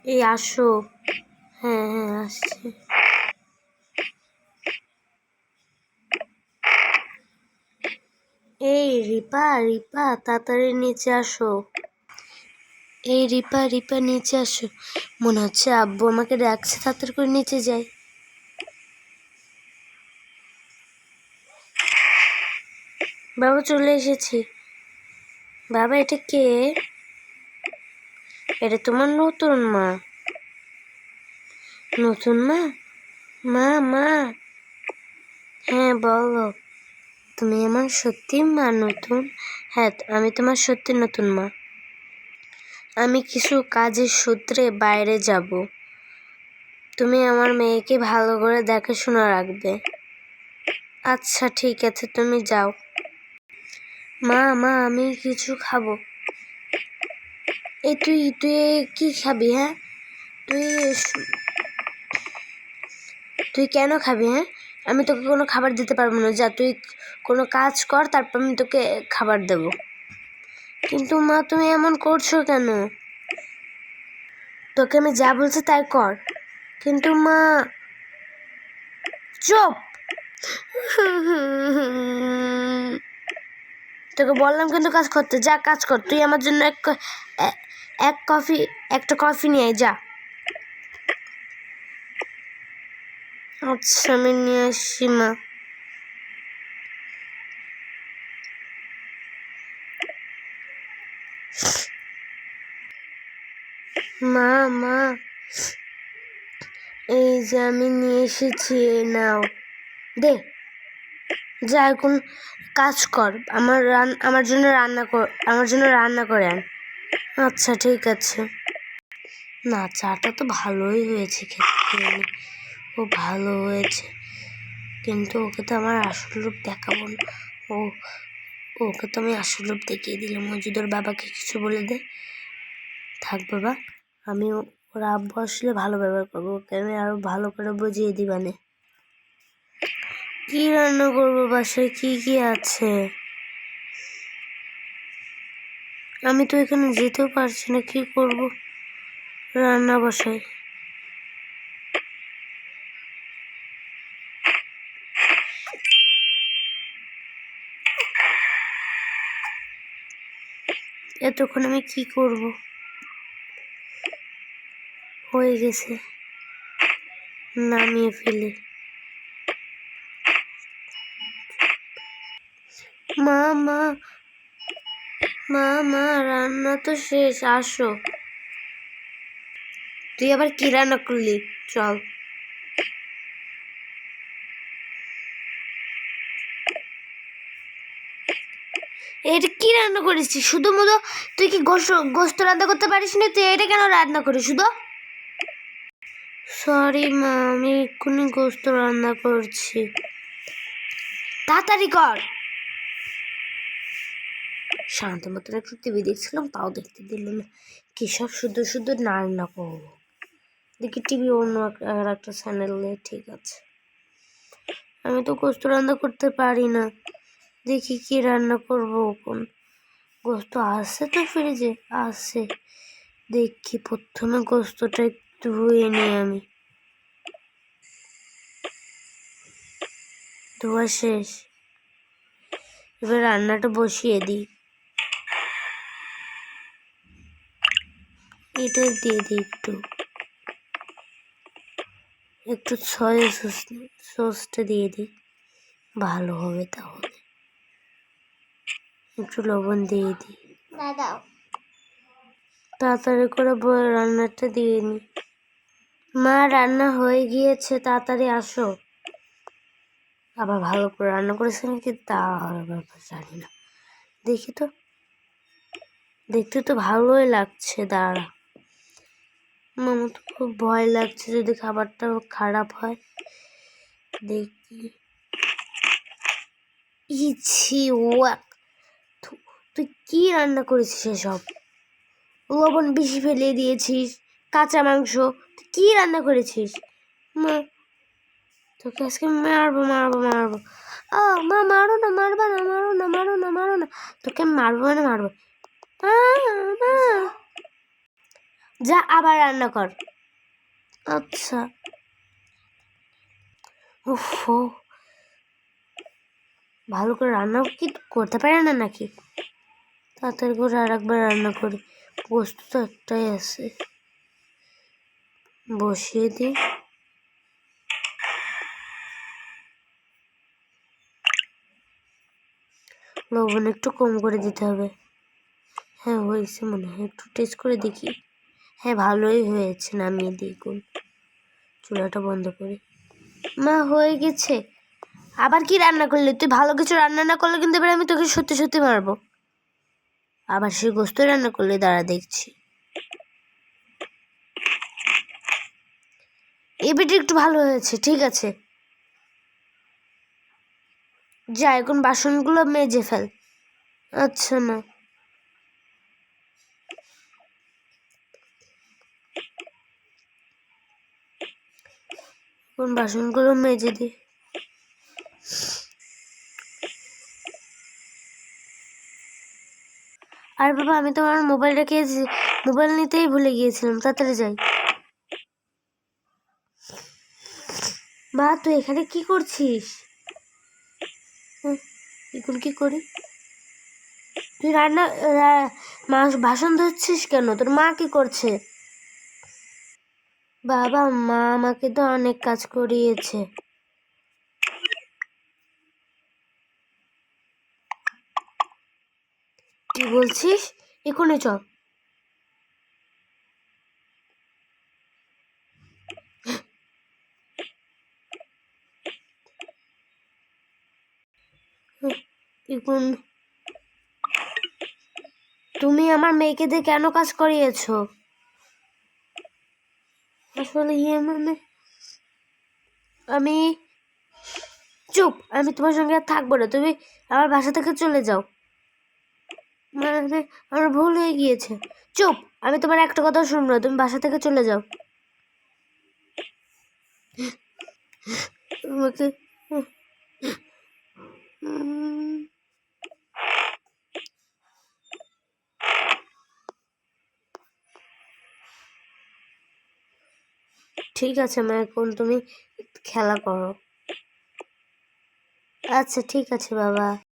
এই আসো। হ্যাঁ হ্যাঁ আসছি। এই রিপা রিপা তাড়াতাড়ি নিচে আসো। এই রিপা রিপা নিচে আসো। মনে হচ্ছে আব্বু আমাকে ডাকছে, তাড়াতাড়ি করে নিচে যাই। বাবা চলে এসেছি। বাবা এটা কে? এটা তোমার নতুন মা? নতুন মা? মা মা হ্যাঁ বলো। তুমি আমার সত্যি মা নতুন? হ্যাঁ আমি তোমার সত্যি নতুন মা। আমি কিছু কাজের সূত্রে বাইরে যাব, তুমি আমার মেয়েকে ভালো করে দেখাশোনা রাখবে। আচ্ছা ঠিক আছে, তুমি যাও। মা মা আমি কিছু খাবো। এই তুই তুই কি খাবি? হ্যাঁ তুই কেন খাবি? হ্যাঁ আমি তোকে কোনো খাবার দিতে পারবো না, যা তুই কোনো কাজ কর, তারপর আমি তোকে খাবার দেব। কিন্তু মা তুমি এমন করছো কেন? তোকে আমি যা বলছি তাই কর। কিন্তু মা। চুপ। তোকে বললাম কিন্তু কাজ করতে, যা কাজ কর। তুই আমার জন্য একটা কফি নিয়ে আয়, যা। আচ্ছা আমি নিয়ে আসছি মা। মা মা এই যে আমি নিয়ে এসেছি, নাও দে। যা এখন কাজ কর, আমার জন্য রান্না করে আন। আচ্ছা ঠিক আছে। না চাটা তো ভালোই হয়েছে খেতে, ও ভালো হয়েছে, কিন্তু ওকে তো আমার আসল রূপ দেখাবো না। ওকে তো আমি আসল রূপ দেখিয়ে দিলাম। ও যদি ওর বাবাকে কিছু বলে দে, থাক বাবা, আমি ওর আব্বু আসলে ভালো ব্যবহার করবো, ওকে আমি আরো ভালো করে বুঝিয়ে দিবানে। কি রান্না করবো? বাসায় কি কি আছে? আমি তো এখানে যেতেও পারছি না, কি করব? রান্না বসাই। এতক্ষণ আমি কি করব? হয়ে গেছে, নামিয়ে ফেলি। মা মা মা মা রান্না তো শেষ, আসো। তুই আবার কি রান্না করলি? চল। এটা কি রান্না করেছিস? শুধু মুধু তুই কি গোস্ত রান্না করতে পারিস না? তুই এটা কেন রান্না করিস শুধু? সরি মা, আমি এক্ষুনি গোস্ত রান্না করছি। তাড়াতাড়ি কর। শান্ত মতন একটু টিভি দেখছিলাম, তাও দেখতে দিল না। কি সব শুধু শুধু রান্না করবো? দেখি টিভি অন্য একটা চ্যানেলে। ঠিক আছে, আমি তো গোস্ত রান্না করতে পারি না। দেখি কি রান্না করবো। কোন গোস্ত আছে তো ফ্রিজে? আছে। দেখি প্রথমে গোস্তটা একটু ধুয়ে নিই আমি। ধোয়া শেষ, এবার রান্নাটা বসিয়ে দিই। এটা দিয়ে দিই একটু সয়া সসটা দিয়ে দিই, ভালো হবে তাহলে। একটু লবণ দিয়ে দিই। তাড়াতাড়ি করে রান্নাটা দিয়ে নিই। মা রান্না হয়ে গিয়েছে, তাড়াতাড়ি আসো। আবার ভালো করে রান্না করেছে নাকি তা ব্যাপার জানি না। দেখি তো, দেখতে তো ভালোই লাগছে। দাঁড়া, আমার তো খুব ভয় লাগছে যদি খাবারটা খারাপ হয়। দেখি। ইছি ওয়াক, তুই কি রান্না করেছিস এসব? লবণ বেশি ফেলে দিয়েছিস, কাঁচা মাংস। তুই কি রান্না করেছিস? মা তোকে আজকে মারবো মারবো মারবো। মা মারো না, মারবা না, মারো না, মারো না, মারো না। তোকে মারবো মানে মারবো। যা আবার রান্না কর। আচ্ছা। উফ, ভালো করে রান্না কি করতে পারে না নাকি? তাড়াতাড়ি করে আর একবার রান্না করি, পোস্ত তো একটাই আছে, বসিয়ে দিই। লবণ একটু কম করে দিতে হবে। হ্যাঁ হয়েছে মনে হয়, একটু টেস্ট করে দেখি। হ্যাঁ ভালোই হয়েছে, নামিয়ে দিই। কোন চুলাটা বন্ধ করি। মা হয়ে গেছে। আবার কি রান্না করলি তুই? ভালো কিছু রান্না না করলে কিন্তু এবার আমি তোকে সত্যি সত্যি মারবো। আবার সে গোস্ত রান্না করলে, দাঁড়া দেখছি। এবারটা একটু ভালো হয়েছে, ঠিক আছে। যা এখন বাসনগুলো মেজে ফেল। আচ্ছা না, এখন বাসনগুলো মেজে দি। আর বাবা আমি তো আমার মোবাইল নিতেই ভুলে গিয়েছিলাম, তাড়াতাড়ি যাই। মা তুই এখানে কি করছিস? এখন কি করি? তুই বাসন ধুচ্ছিস কেন? তোর মা কি করছে? বাবা মা আমাকে তো অনেক কাজ করিয়েছে। কি বলছিস? এখনই চল। এখন তুমি আমার মেয়েকে দিয়ে কেন কাজ করিয়েছো? আসলে মানে আমি চুপ, আমি তোমার সঙ্গে আর থাকবো না, তুমি আমার বাসা থেকে চলে যাও। মানে আমার ভুল হয়ে গিয়েছে। চুপ, আমি তোমার একটা কথা শুনবো না, তুমি বাসা থেকে চলে যাও। আমাকে ঠিক আছে মা, এখন তুমি খেলা করো। আচ্ছা ঠিক আছে বাবা।